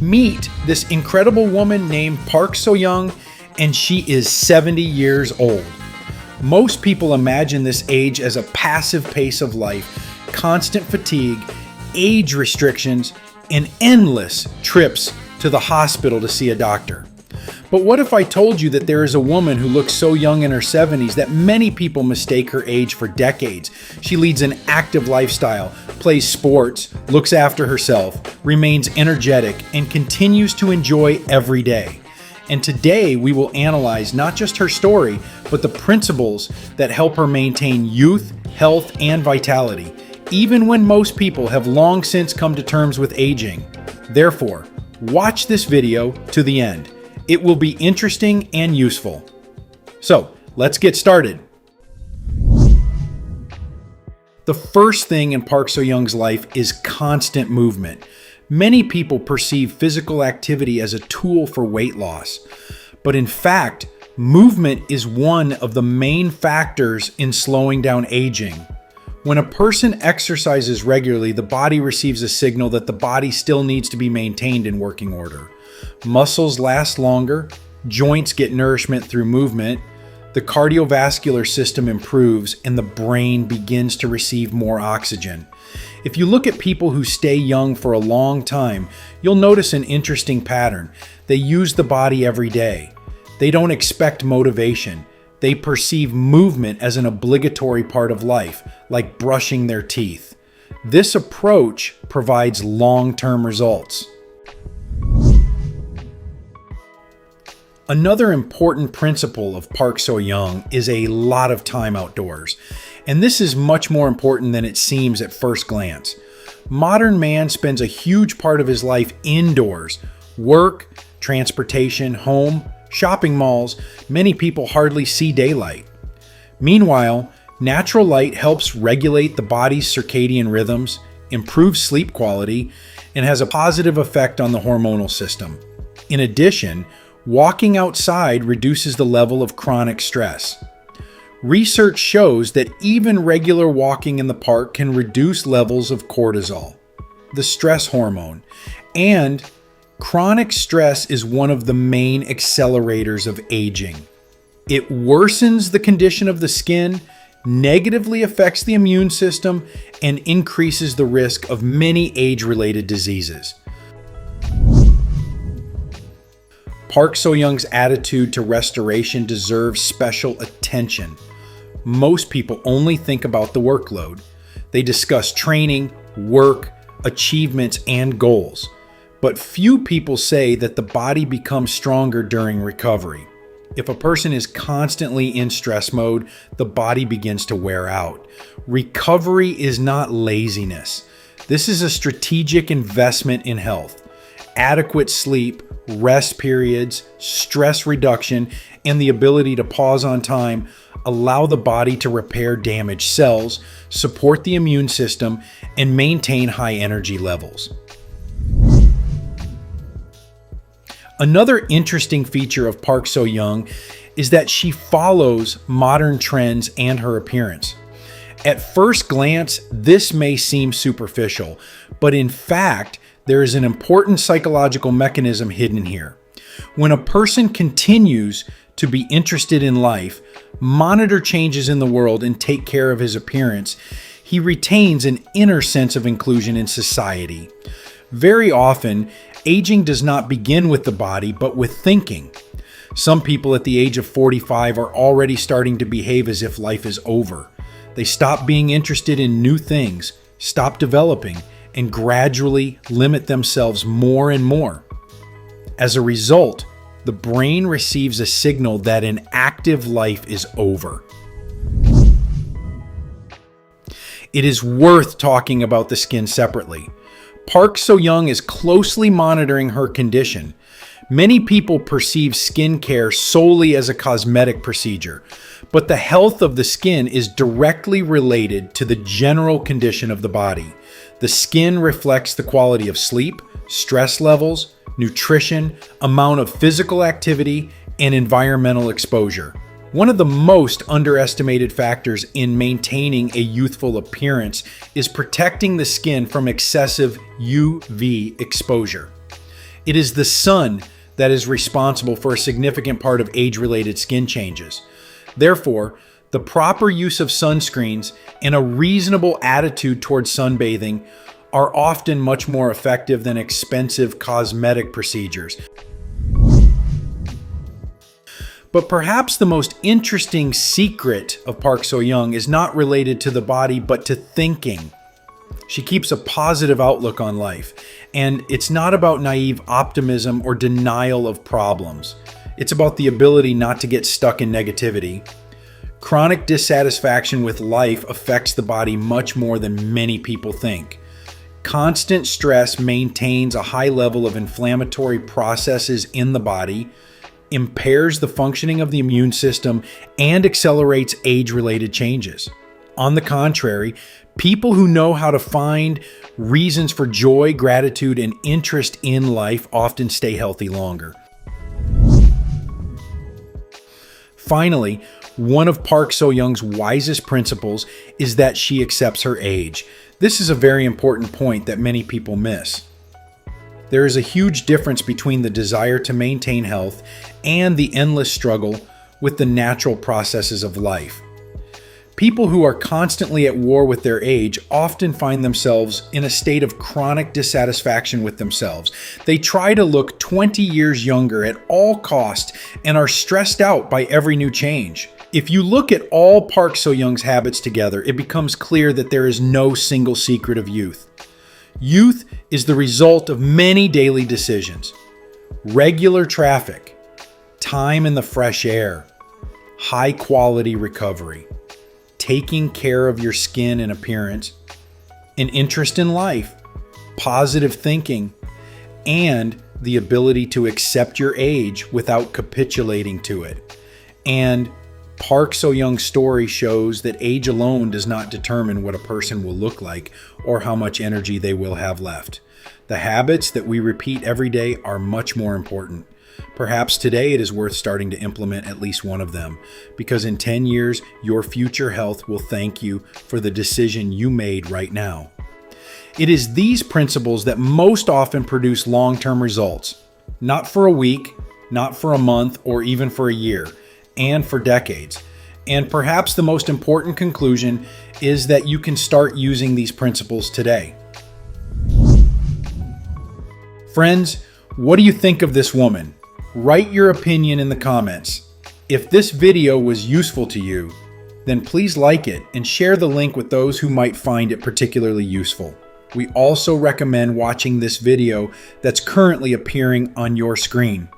Meet this incredible woman named Park So-young, and she is 70 years old. Most people imagine this age as a passive pace of life, constant fatigue, age restrictions, and endless trips to the hospital to see a doctor. But what if I told you that there is a woman who looks so young in her 70s that many people mistake her age for decades? She leads an active lifestyle, plays sports, looks after herself, remains energetic, and continues to enjoy every day. And today we will analyze not just her story, but the principles that help her maintain youth, health, and vitality, even when most people have long since come to terms with aging. Therefore, watch this video to the end. It will be interesting and useful. So, let's get started. The first thing in Park So-young's life is constant movement. Many people perceive physical activity as a tool for weight loss, but in fact, movement is one of the main factors in slowing down aging. When a person exercises regularly, the body receives a signal that the body still needs to be maintained in working order. Muscles last longer, joints get nourishment through movement, the cardiovascular system improves, and the brain begins to receive more oxygen. If you look at people who stay young for a long time, you'll notice an interesting pattern. They use the body every day. They don't expect motivation. They perceive movement as an obligatory part of life, like brushing their teeth. This approach provides long-term results. Another important principle of Park So-young is a lot of time outdoors, and this is much more important than it seems at first glance. Modern man spends a huge part of his life indoors. Work, transportation, home, shopping malls, many people hardly see daylight. Meanwhile, natural light helps regulate the body's circadian rhythms, improves sleep quality, and has a positive effect on the hormonal system. In addition, walking outside reduces the level of chronic stress. Research shows that even regular walking in the park can reduce levels of cortisol, the stress hormone, and chronic stress is one of the main accelerators of aging. It worsens the condition of the skin, negatively affects the immune system, and increases the risk of many age-related diseases. Park So-young's attitude to restoration deserves special attention. Most people only think about the workload. They discuss training, work, achievements, and goals. But few people say that the body becomes stronger during recovery. If a person is constantly in stress mode, the body begins to wear out. Recovery is not laziness. This is a strategic investment in health. Adequate sleep, rest periods, stress reduction, and the ability to pause on time allow the body to repair damaged cells, support the immune system, and maintain high energy levels. Another interesting feature of Park So-young is that she follows modern trends and her appearance. At first glance, this may seem superficial, but in fact, there is an important psychological mechanism hidden here. When a person continues to be interested in life, monitor changes in the world, and take care of his appearance, he retains an inner sense of inclusion in society. Very often, aging does not begin with the body, but with thinking. Some people at the age of 45 are already starting to behave as if life is over. They stop being interested in new things, stop developing, and gradually limit themselves more and more. As a result, the brain receives a signal that an active life is over. It is worth talking about the skin separately. Park So-young is closely monitoring her condition. Many people perceive skincare solely as a cosmetic procedure, but the health of the skin is directly related to the general condition of the body. The skin reflects the quality of sleep, stress levels, nutrition, amount of physical activity, and environmental exposure. One of the most underestimated factors in maintaining a youthful appearance is protecting the skin from excessive UV exposure. It is the sun that is responsible for a significant part of age-related skin changes. Therefore, the proper use of sunscreens and a reasonable attitude towards sunbathing are often much more effective than expensive cosmetic procedures. But perhaps the most interesting secret of Park So-young is not related to the body, but to thinking. She keeps a positive outlook on life, and it's not about naive optimism or denial of problems. It's about the ability not to get stuck in negativity. Chronic dissatisfaction with life affects the body much more than many people think. Constant stress maintains a high level of inflammatory processes in the body, impairs the functioning of the immune system, and accelerates age-related changes. On the contrary, people who know how to find reasons for joy, gratitude, and interest in life often stay healthy longer. Finally, one of Park So-young's wisest principles is that she accepts her age. This is a very important point that many people miss. There is a huge difference between the desire to maintain health and the endless struggle with the natural processes of life. People who are constantly at war with their age often find themselves in a state of chronic dissatisfaction with themselves. They try to look 20 years younger at all costs and are stressed out by every new change. If you look at all Park So-young's habits together, it becomes clear that there is no single secret of youth. Youth is the result of many daily decisions: regular traffic, time in the fresh air, high quality recovery, taking care of your skin and appearance, an interest in life, positive thinking, and the ability to accept your age without capitulating to it. And Park So-young's story shows that age alone does not determine what a person will look like or how much energy they will have left. The habits that we repeat every day are much more important. Perhaps today it is worth starting to implement at least one of them, because in 10 years, your future health will thank you for the decision you made right now. It is these principles that most often produce long-term results, not for a week, not for a month, or even for a year, and for decades. And perhaps the most important conclusion is that you can start using these principles today. Friends, what do you think of this woman? Write your opinion in the comments. If this video was useful to you, then please like it and share the link with those who might find it particularly useful. We also recommend watching this video that's currently appearing on your screen.